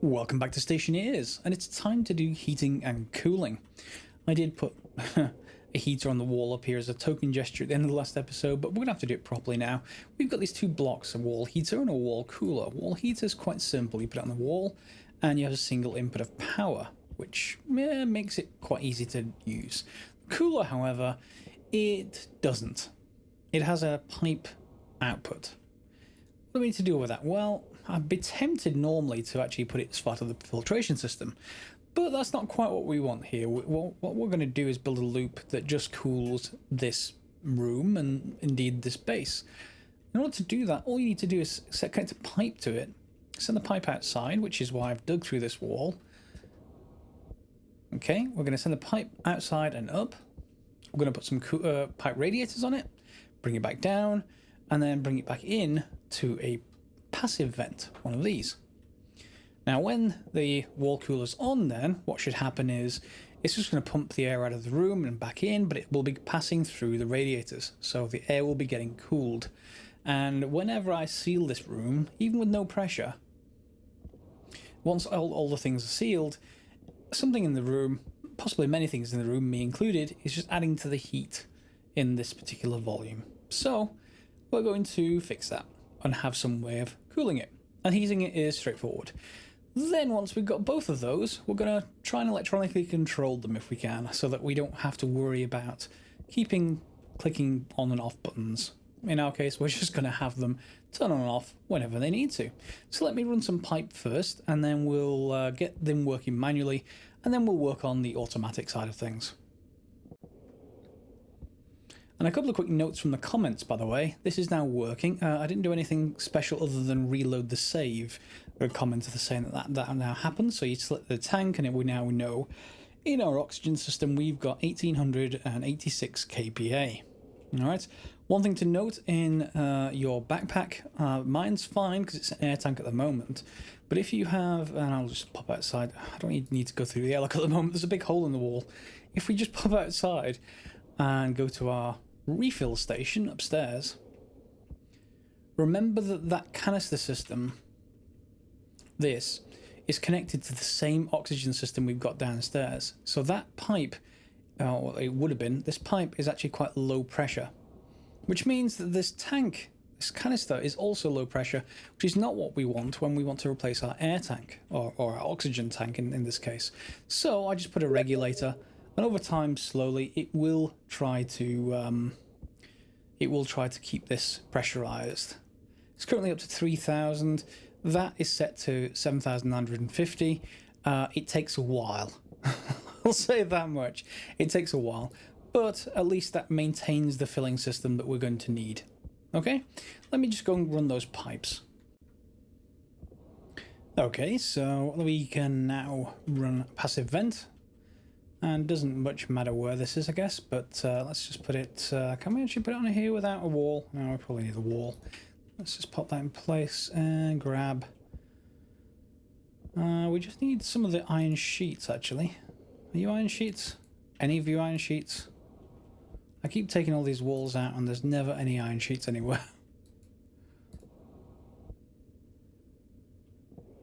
Welcome back to Stationeers, and it's time to do heating and cooling. I did put a heater on the wall up here as a token gesture at the end of the last episode, but we're going to have to do it properly now. We've got these two blocks, a wall heater and a wall cooler. Wall heater is quite simple. You put it on the wall, and you have a single input of power, which makes it quite easy to use. Cooler, however, it doesn't. It has a pipe output. What do we need to do with that? Well, I'd be tempted normally to actually put it as part of the filtration system, but that's not quite what we want here. What we're going to do is build a loop that just cools this room and indeed this base. In order to do that, all you need to do is connect a pipe to it, send the pipe outside, which is why I've dug through this wall. Okay, we're going to send the pipe outside and up. We're going to put some pipe radiators on it, bring it back down, and then bring it back in to a passive vent, one of these. Now when the wall cooler's on, then what should happen is it's just going to pump the air out of the room and back in, but it will be passing through the radiators, so the air will be getting cooled. And whenever I seal this room, even with no pressure, once all the things are sealed, something in the room, possibly many things in the room, me included, is just adding to the heat in this particular volume. So we're going to fix that and have some way of cooling it. And heating it is straightforward. Then once we've got both of those, we're going to try and electronically control them if we can, so that we don't have to worry about clicking on and off buttons. In our case, we're just going to have them turn on and off whenever they need to. So let me run some pipe first, and then we'll get them working manually, and then we'll work on the automatic side of things. And a couple of quick notes from the comments, by the way. This is now working. I didn't do anything special other than reload the save. A comment saying that now happens. So you select the tank, and we now know in our oxygen system we've got 1886 kPa. All right. One thing to note in your backpack, mine's fine because it's an air tank at the moment. But if you have, and I'll just pop outside. I don't need to go through the airlock at the moment. There's a big hole in the wall. If we just pop outside and go to our refill station upstairs, remember that canister system, this, is connected to the same oxygen system we've got downstairs. So that pipe, well, it would have been, this pipe is actually quite low pressure, which means that this tank, this canister, is also low pressure, which is not what we want when we want to replace our air tank, or our oxygen tank in this case. So I just put a regulator, and over time, slowly, it will try to keep this pressurized. It's currently up to 3,000. That is set to 7,950. It takes a while. I'll say that much. It takes a while, but at least that maintains the filling system that we're going to need. Okay, let me just go and run those pipes. Okay, so we can now run a passive vent. And doesn't much matter where this is, I guess, but let's just put it, can we actually put it on here without a wall? No, we probably need a wall. Let's just pop that in place and grab. We just need some of the iron sheets, actually. Are you iron sheets? Any of you iron sheets? I keep taking all these walls out and there's never any iron sheets anywhere.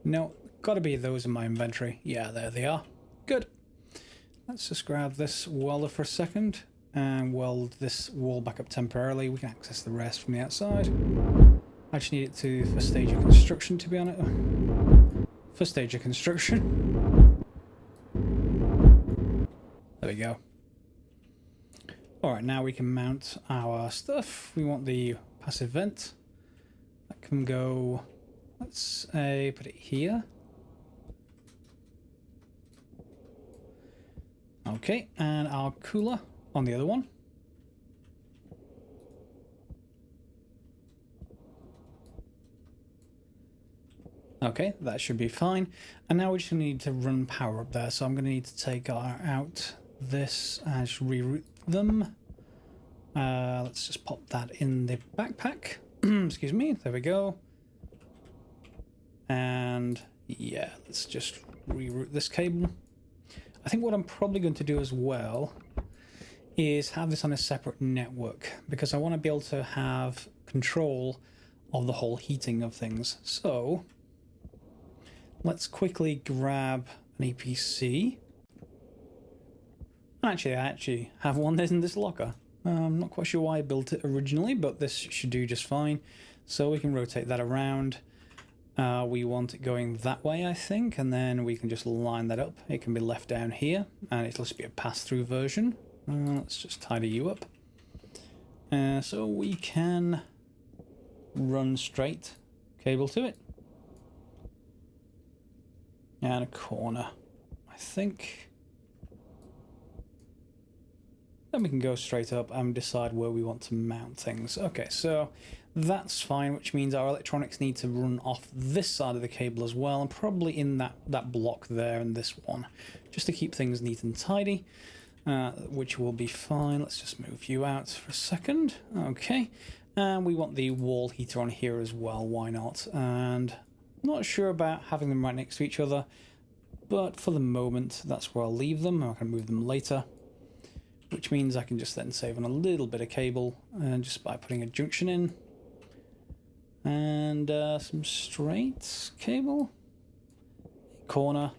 No, gotta be those in my inventory. Yeah, there they are. Good. Let's just grab this welder for a second and weld this wall back up temporarily. We can access the rest from the outside. I just need it for stage of construction, to be honest. For stage of construction. There we go. Alright, now we can mount our stuff. We want the passive vent. That can go, let's put it here. Okay, and our cooler on the other one. Okay, that should be fine. And now we just need to run power up there. So I'm going to need to take out this and just reroute them. Let's just pop that in the backpack. Excuse me, there we go. And yeah, let's just reroute this cable. I think what I'm probably going to do as well is have this on a separate network, because I want to be able to have control of the whole heating of things. So let's quickly grab an EPC. Actually, I actually have one in this locker. I'm not quite sure why I built it originally, but this should do just fine. So we can rotate that around. We want it going that way, I think, and then we can just line that up. It can be left down here, and it'll just be a pass-through version. Let's just tidy you up. So we can run straight cable to it. And a corner, I think. Then we can go straight up and decide where we want to mount things. Okay, so that's fine, which means our electronics need to run off this side of the cable as well, and probably in that block there and this one, just to keep things neat and tidy, which will be fine. Let's just move you out for a second. Okay, and we want the wall heater on here as well, why not? And I'm not sure about having them right next to each other, but for the moment, that's where I'll leave them. I can move them later, which means I can just then save on a little bit of cable just by putting a junction in and some straight cable, corner,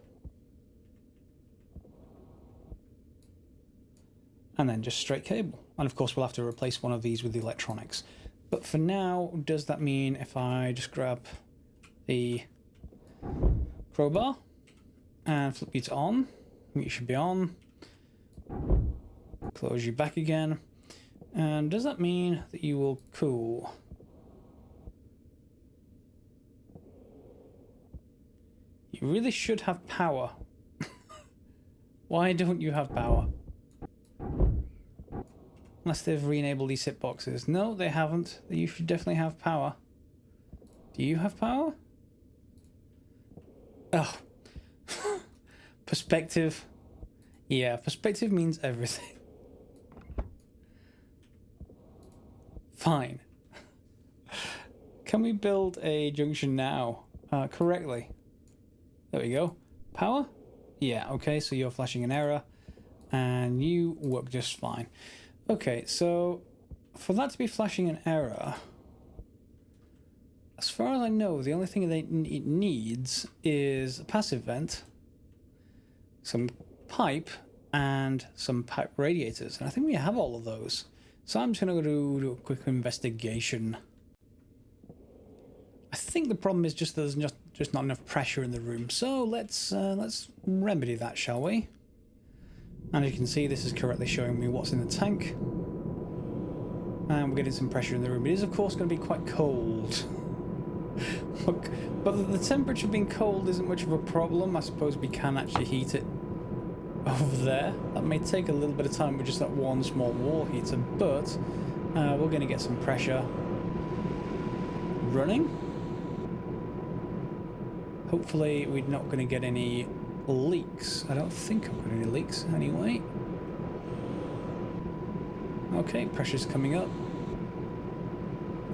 and then just straight cable. And of course we'll have to replace one of these with the electronics. But for now, does that mean if I just grab the crowbar and flip you to on, you should be on. Close you back again. And does that mean that you will cool? You really should have power. Why don't you have power? Unless they've re-enabled these hitboxes. No, they haven't. You should definitely have power. Do you have power? Oh. Perspective. Yeah, perspective means everything. Fine. Can we build a junction now correctly? There we go. Power? Yeah, okay, so you're flashing an error and you work just fine. Okay, so for that to be flashing an error, as far as I know, the only thing that it needs is a passive vent, some pipe, and some pipe radiators. And I think we have all of those. So I'm just going to go do a quick investigation. I think the problem is just there's just not enough pressure in the room. So let's remedy that, shall we? And as you can see, this is correctly showing me what's in the tank. And we're getting some pressure in the room. It is, of course, going to be quite cold. But the temperature being cold isn't much of a problem. I suppose we can actually heat it over there. That may take a little bit of time with just that one small wall heater, but we're going to get some pressure running. Hopefully we're not going to get any leaks. I don't think I've got any leaks anyway. Okay, pressure's coming up.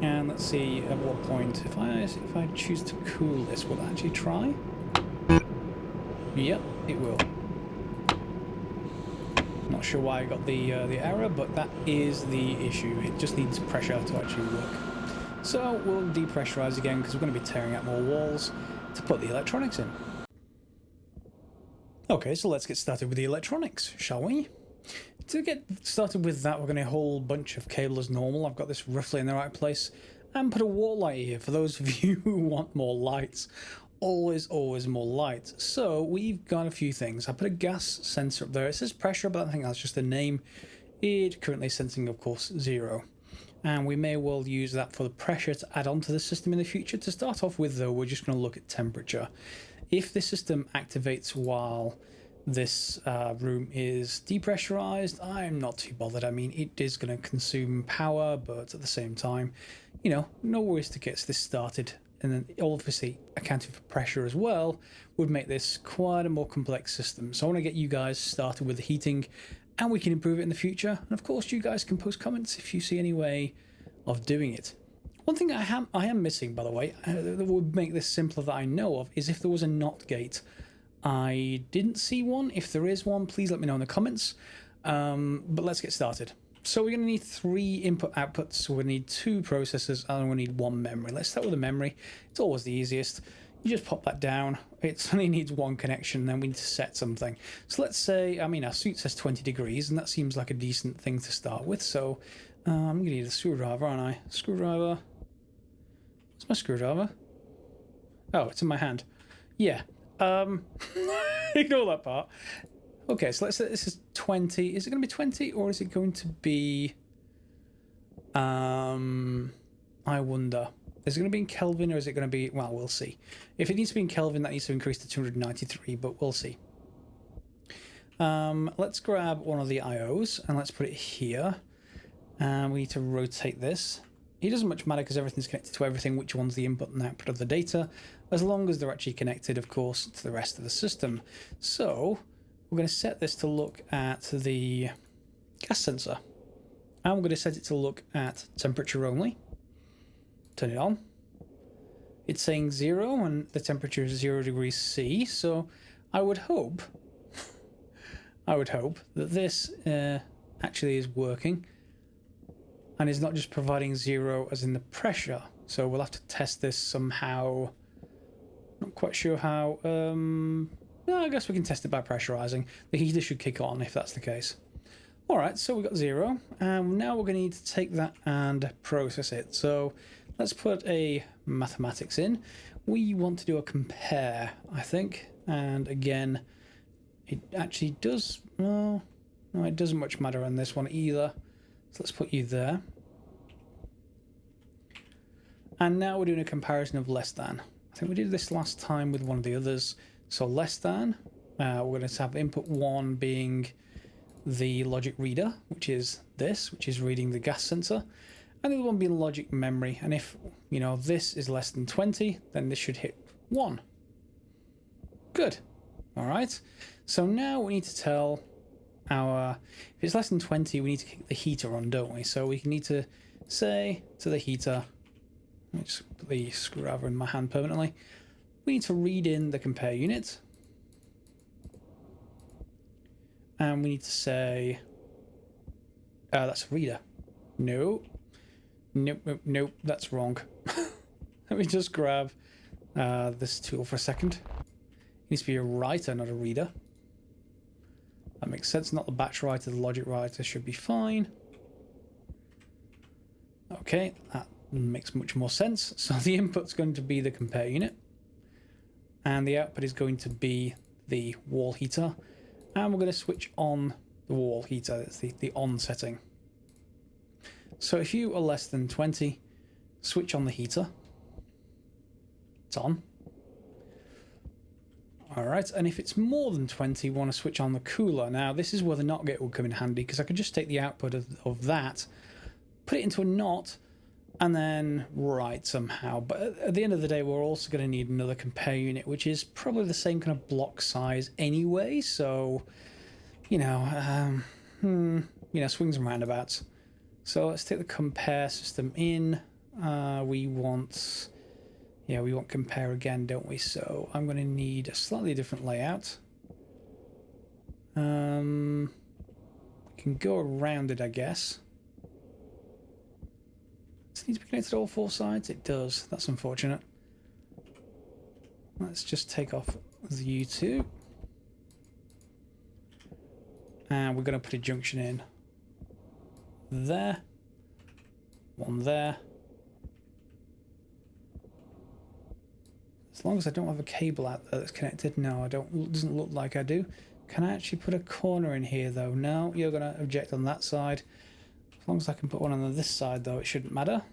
And let's see at what point, if I choose to cool this, will it actually try? Yep, it will. Not sure why I got the error, but that is the issue. It just needs pressure to actually work. So we'll depressurize again because we're going to be tearing out more walls to put the electronics in. Okay, so let's get started with the electronics, shall we? To get started with that, we're going to a whole bunch of cable as normal. I've got this roughly in the right place, and put a wall light here for those of you who want more lights. Always more light. So we've got a few things. I put a gas sensor up there. It says pressure, but I think that's just a name. It currently sensing, of course, 0. And we may well use that for the pressure to add on to the system in the future. To start off with, though, we're just going to look at temperature. If the system activates while this room is depressurized, I'm not too bothered. I mean, it is going to consume power, but at the same time, you know, no worries to get this started. And then obviously accounting for pressure as well would make this quite a more complex system. So I want to get you guys started with the heating, and we can improve it in the future. And of course, you guys can post comments if you see any way of doing it. One thing I am missing, by the way, that would make this simpler that I know of, is if there was a NOT gate. I didn't see one. If there is one, please let me know in the comments. But let's get started. So we're going to need 3 input outputs. So we need 2 processors and we need 1 memory. Let's start with the memory. It's always the easiest. You just pop that down. It only needs one connection, then we need to set something. So let's say, I mean, our suit says 20 degrees, and that seems like a decent thing to start with. So I'm going to need a screwdriver, aren't I? Screwdriver. Where's my screwdriver? Oh, it's in my hand. Yeah. Ignore that part. Okay, so let's say this is 20. Is it going to be 20, or is it going to be... I wonder. Is it going to be in Kelvin, or is it going to be... Well, we'll see. If it needs to be in Kelvin, that needs to increase to 293, but we'll see. Let's grab one of the IOs, and let's put it here. And we need to rotate this. It doesn't much matter because everything's connected to everything, which one's the input and output of the data, as long as they're actually connected, of course, to the rest of the system. So we're going to set this to look at the gas sensor. And we're going to set it to look at temperature only. Turn it on. It's saying 0 and the temperature is 0 degrees C, so I would hope that this actually is working and is not just providing 0 as in the pressure. So we'll have to test this somehow. Not quite sure how. No, I guess we can test it by pressurizing. The heater should kick on if that's the case. Alright, so we've got 0, and now we're going to need to take that and process it. So let's put a mathematics in. We want to do a compare, I think. And again, it actually does... No, it doesn't much matter on this one either. So let's put you there. And now we're doing a comparison of less than. I think we did this last time with one of the others. So less than, we're going to have input 1 being the logic reader, which is this, which is reading the gas sensor. And the other one being logic memory. And if, you know, this is less than 20, then this should hit 1. Good. All right. So now we need to tell our... If it's less than 20, we need to kick the heater on, don't we? So we need to say to the heater... Let me just put the screwdriver in my hand permanently. We need to read in the compare unit. And we need to say... that's a reader. No. Nope, that's wrong. Let me just grab this tool for a second. It needs to be a writer, not a reader. That makes sense. Not the batch writer, the logic writer should be fine. Okay, that makes much more sense. So the input's going to be the compare unit. And the output is going to be the wall heater. And we're going to switch on the wall heater. It's the on setting. So if you are less than 20, switch on the heater. It's on. Alright, and if it's more than 20, we want to switch on the cooler. Now, this is where the NOT gate will come in handy, because I could just take the output of that, put it into a NOT, and then write somehow. But at the end of the day, we're also going to need another compare unit, which is probably the same kind of block size anyway. So, swings and roundabouts. So let's take the compare system in. We want compare again, don't we? So I'm going to need a slightly different layout. We can go around it, I guess. Does it need to be connected to all 4 sides? It does. That's unfortunate. Let's just take off the U2. And we're going to put a junction in there. One there. As long as I don't have a cable out there that's connected. No, I don't. It doesn't look like I do. Can I actually put a corner in here, though? No, you're going to object on that side. As long as I can put one on this side, though, it shouldn't matter.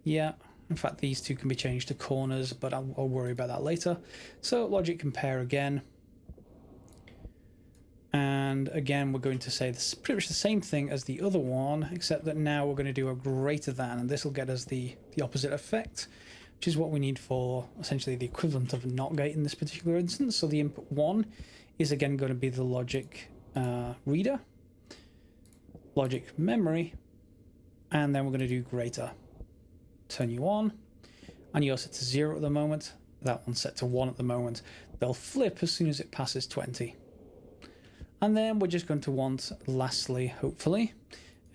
Yeah, in fact, these two can be changed to corners, but I'll worry about that later. So, logic compare again. And again, we're going to say this is pretty much the same thing as the other one, except that now we're going to do a greater than, and this will get us the opposite effect, which is what we need for essentially the equivalent of a NOT gate in this particular instance. So the input 1 is again going to be the logic reader, logic memory, and then we're going to do greater. Turn you on, and you're set to 0 at the moment. That one's set to 1 at the moment. They'll flip as soon as it passes 20. And then we're just going to want, lastly, hopefully,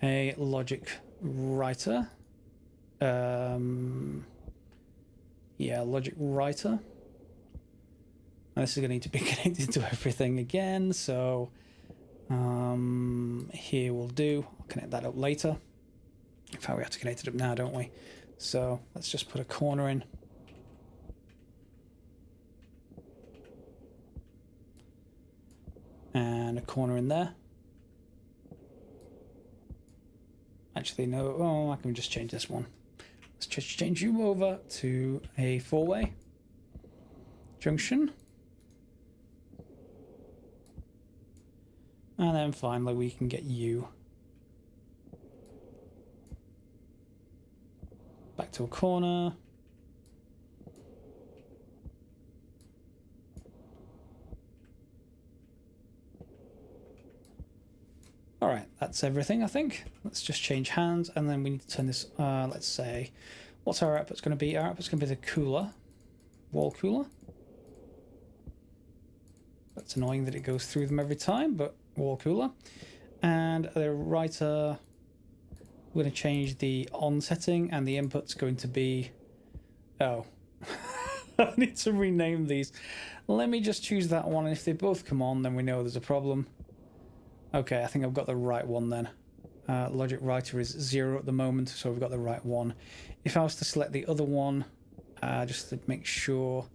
a logic writer. Yeah, logic writer. And this is going to need to be connected to everything again, so here we'll do. I'll connect that up later. In fact, we have to connect it up now, don't we? So let's just put a corner in. And a corner in there. Actually, no. Oh, I can just change this one. Let's just change you over to a four-way junction. And then finally we can get you back to a corner. Alright, that's everything, I think. Let's just change hands, and then we need to turn this, let's say, what's our output's going to be? Our output's going to be the cooler, wall cooler. That's annoying that it goes through them every time, but wall cooler. And the writer, we're going to change the on setting, and the input's going to be, oh, I need to rename these. Let me just choose that one, and if they both come on, then we know there's a problem. Okay, I think I've got the right one then. Logic writer is 0 at the moment, so we've got the right one. If I was to select the other one, just to make sure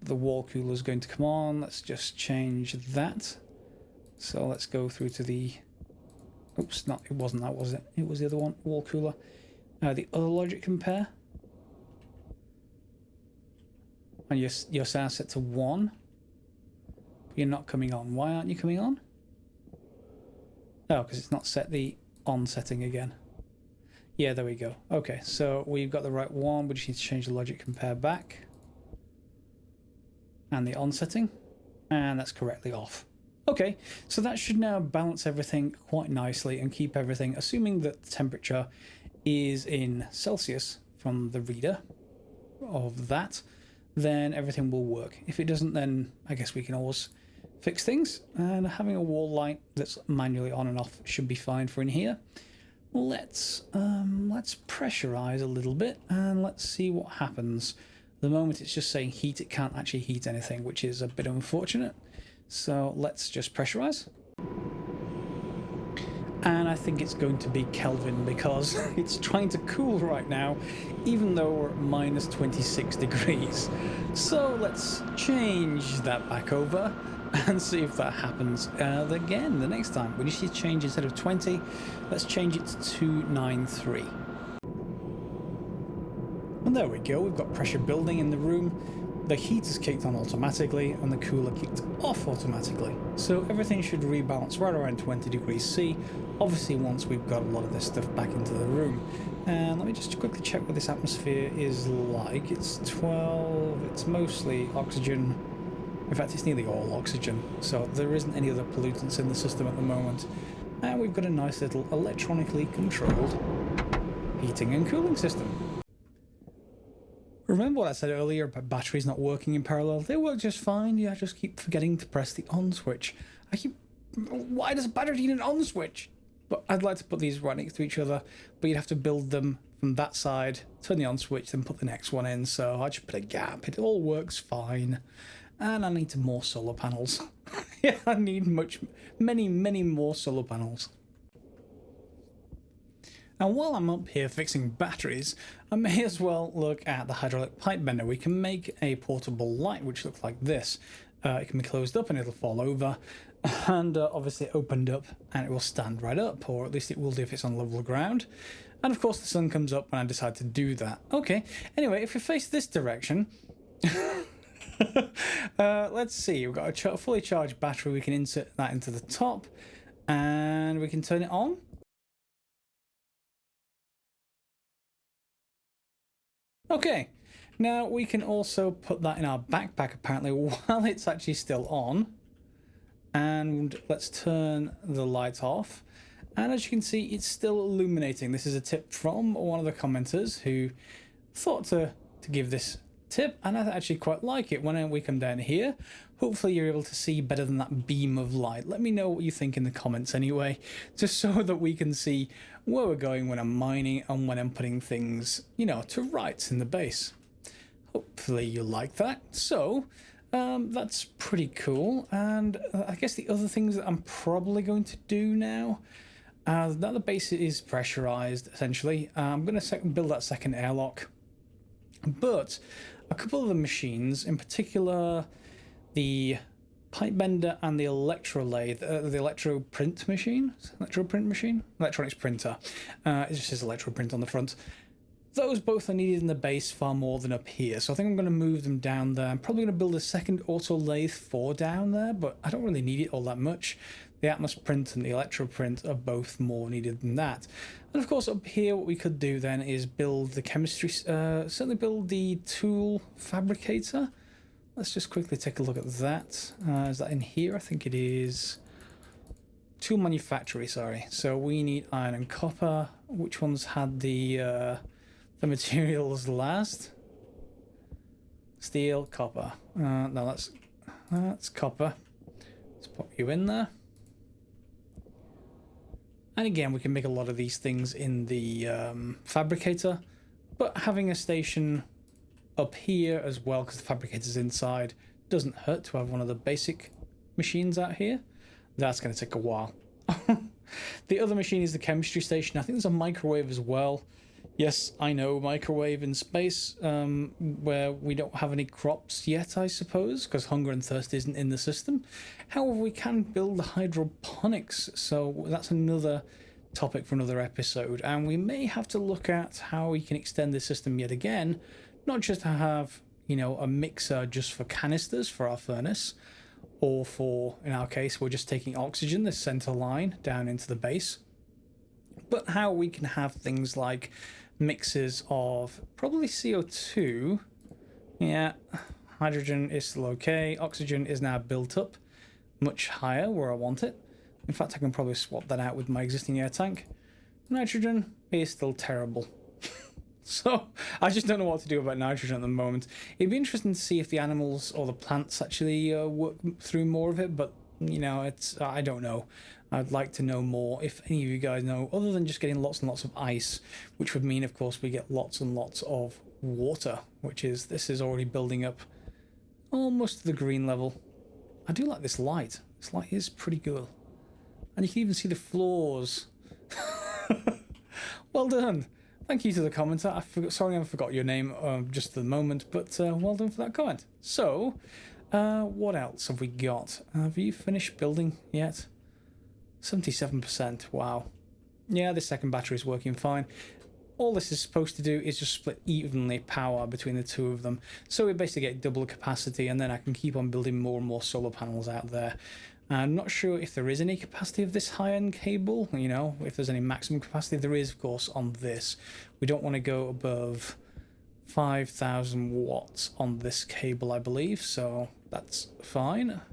the wall cooler is going to come on, let's just change that. So let's go through to the... Oops, not, it wasn't that, was it? It was the other one, wall cooler. The other logic compare. And your sound set to 1. You're not coming on. Why aren't you coming on? Oh, because it's not set the on setting again. Yeah, there we go. Okay, so we've got the right one. We just need to change the logic compare back. And the on setting. And that's correctly off. Okay, so that should now balance everything quite nicely and keep everything, assuming that the temperature is in Celsius from the reader of that, then everything will work. If it doesn't, then I guess we can always fix things, and having a wall light that's manually on and off should be fine for in here. Let's pressurize a little bit and let's see what happens. The moment it's just saying heat, it can't actually heat anything, which is a bit unfortunate. So let's just pressurize. And I think it's going to be Kelvin because it's trying to cool right now, even though we're at minus 26 degrees. So let's change that back over and see if that happens again the next time. We just need to change, instead of 20, let's change it to 293. And there we go, we've got pressure building in the room. The heater's kicked on automatically and the cooler kicked off automatically. So everything should rebalance right around 20 degrees C, obviously once we've got a lot of this stuff back into the room. And let me just quickly check what this atmosphere is like. It's 12, it's mostly oxygen. In fact, it's nearly all oxygen, so there isn't any other pollutants in the system at the moment. And we've got a nice little electronically controlled heating and cooling system. Remember what I said earlier about batteries not working in parallel? They work just fine. Yeah, I just keep forgetting to press the on switch. Why does a battery need an on switch? But I'd like to put these right next to each other, but you'd have to build them from that side, turn the on switch, then put the next one in. So I just put a gap. It all works fine. And I need more solar panels. Yeah, I need many more solar panels. And while I'm up here fixing batteries, I may as well look at the hydraulic pipe bender. We can make a portable light which looks like this. It can be closed up and it'll fall over, and obviously opened up and it will stand right up, or at least it will do if it's on level ground. And of course the sun comes up when I decide to do that. Okay, anyway, if we face this direction, let's see, we've got a fully charged battery. We can insert that into the top and we can turn it on. Okay, now we can also put that in our backpack apparently while it's actually still on. And let's turn the light off. And as you can see, it's still illuminating. This is a tip from one of the commenters who thought to give this tip, and I actually quite like it. When we come down here, hopefully you're able to see better than that beam of light. Let me know what you think in the comments anyway, just so that we can see where we're going when I'm mining and when I'm putting things, you know, to rights in the base. Hopefully you like that. So that's pretty cool. And I guess the other things that I'm probably going to do now, now the base is pressurized essentially. I'm going to build that second airlock, but a couple of the machines, in particular the pipe bender and the electrolathe, the electronics printer. It just says electroprint on the front. Those both are needed in the base far more than up here, so I think I'm going to move them down there. I'm probably going to build a second auto lathe for down there, but I don't really need it all that much. The Atmos print and the electroprint are both more needed than that. And of course up here what we could do then is build the chemistry, certainly build the tool fabricator. Let's just quickly take a look at that. Is that in here? I think it is. Tool manufactory, sorry. So we need iron and copper. Which ones had the materials last? Steel, copper. No, that's copper. Let's pop you in there. And again, we can make a lot of these things in the fabricator, but having a station up here as well, because the fabricator's inside, doesn't hurt to have one of the basic machines out here. That's going to take a while. The other machine is the chemistry station. I think there's a microwave as well. Yes, I know, microwave in space, where we don't have any crops yet, I suppose, because hunger and thirst isn't in the system. However, we can build the hydroponics, so that's another topic for another episode, and we may have to look at how we can extend the system yet again, not just to have, you know, a mixer just for canisters for our furnace, or for, in our case, we're just taking oxygen, this center line, down into the base, but how we can have things like mixes of probably CO2. Yeah, hydrogen is still okay. Oxygen is now built up much higher where I want it. In fact, I can probably swap that out with my existing air tank. Nitrogen is still terrible. So I just don't know what to do about nitrogen at the moment. It'd be interesting to see if the animals or the plants actually work through more of it, but you know, I don't know. I'd like to know more, if any of you guys know, other than just getting lots and lots of ice, which would mean, of course, we get lots and lots of water, this is already building up almost to the green level. I do like this light. This light is pretty good. And you can even see the floors. Well done. Thank you to the commenter. Sorry I forgot your name just at the moment, but well done for that comment. So, what else have we got? Have you finished building yet? 77%, wow. Yeah, this second battery is working fine. All this is supposed to do is just split evenly power between the two of them. So we basically get double capacity, and then I can keep on building more and more solar panels out there. I'm not sure if there is any capacity of this high-end cable, you know, if there's any maximum capacity. There is, of course, on this. We don't want to go above 5,000 watts on this cable, I believe, so that's fine. Are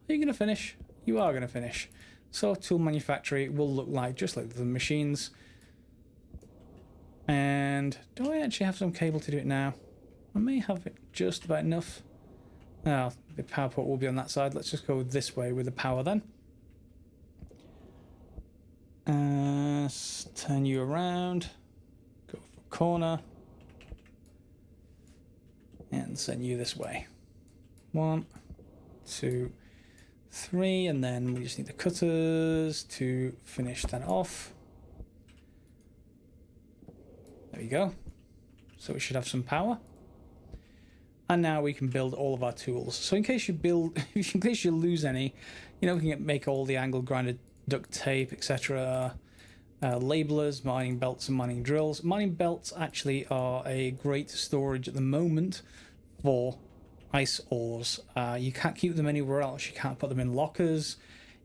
you going to finish? You are going to finish. So tool manufacturing will look like just like the machines. And do I actually have some cable to do it now? I may have it just about enough. Oh, the power port will be on that side. Let's just go this way with the power then. Turn you around. Go for a corner. And send you this way. 1, 2, 3, and then we just need the cutters to finish that off. There you go. So we should have some power. And now we can build all of our tools. So in case you in case you lose any, you know, we can make all the angle grinder, duct tape, etc. Labelers, mining belts, and mining drills. Mining belts actually are a great storage at the moment for ice ores. You can't keep them anywhere else. You can't put them in lockers.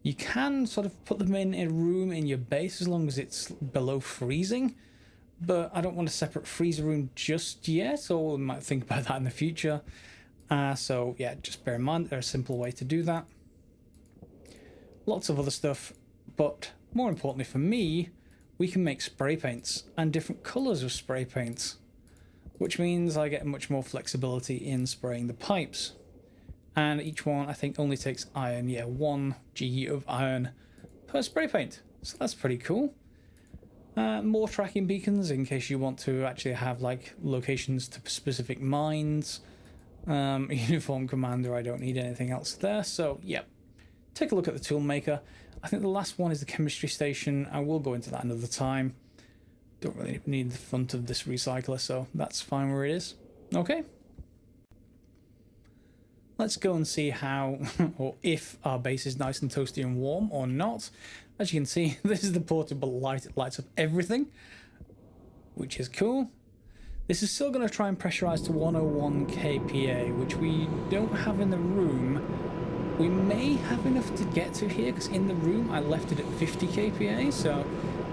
You can sort of put them in a room in your base as long as it's below freezing. But I don't want a separate freezer room just yet, or we might think about that in the future. So yeah, just bear in mind there's a simple way to do that. Lots of other stuff, but more importantly for me, we can make spray paints and different colors of spray paints, which means I get much more flexibility in spraying the pipes. And each one I think only takes iron, yeah, 1 G of iron per spray paint. So that's pretty cool. More tracking beacons in case you want to actually have like locations to specific mines. Uniform commander, I don't need anything else there. So yeah, take a look at the toolmaker. I think the last one is the chemistry station. I will go into that another time. Don't really need the front of this recycler, so that's fine where it is. Okay. Let's go and see how, or if our base is nice and toasty and warm or not. As you can see, this is the portable light. It lights up everything, which is cool. This is still going to try and pressurize to 101 kPa, which we don't have in the room. We may have enough to get to here, because in the room I left it at 50 kPa, so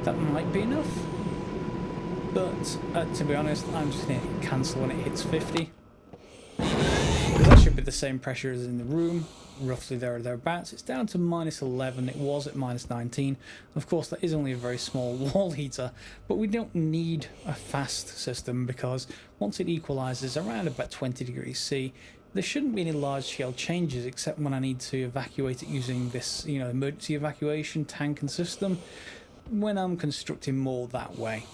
that might be enough. But to be honest, I'm just going to cancel when it hits 50. Because that should be the same pressure as in the room, roughly there or thereabouts. It's down to -11, it was at -19. Of course, that is only a very small wall heater, but we don't need a fast system, because once it equalizes around about 20 degrees C, there shouldn't be any large-scale changes, except when I need to evacuate it using this, emergency evacuation tank and system, when I'm constructing more that way.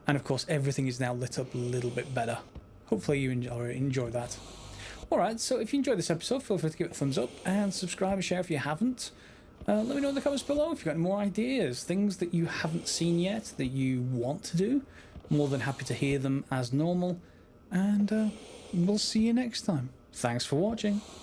And of course, everything is now lit up a little bit better. Hopefully you enjoy that. Alright, so if you enjoyed this episode, feel free to give it a thumbs up and subscribe and share if you haven't. Let me know in the comments below if you've got any more ideas, things that you haven't seen yet that you want to do. More than happy to hear them as normal. And we'll see you next time. Thanks for watching.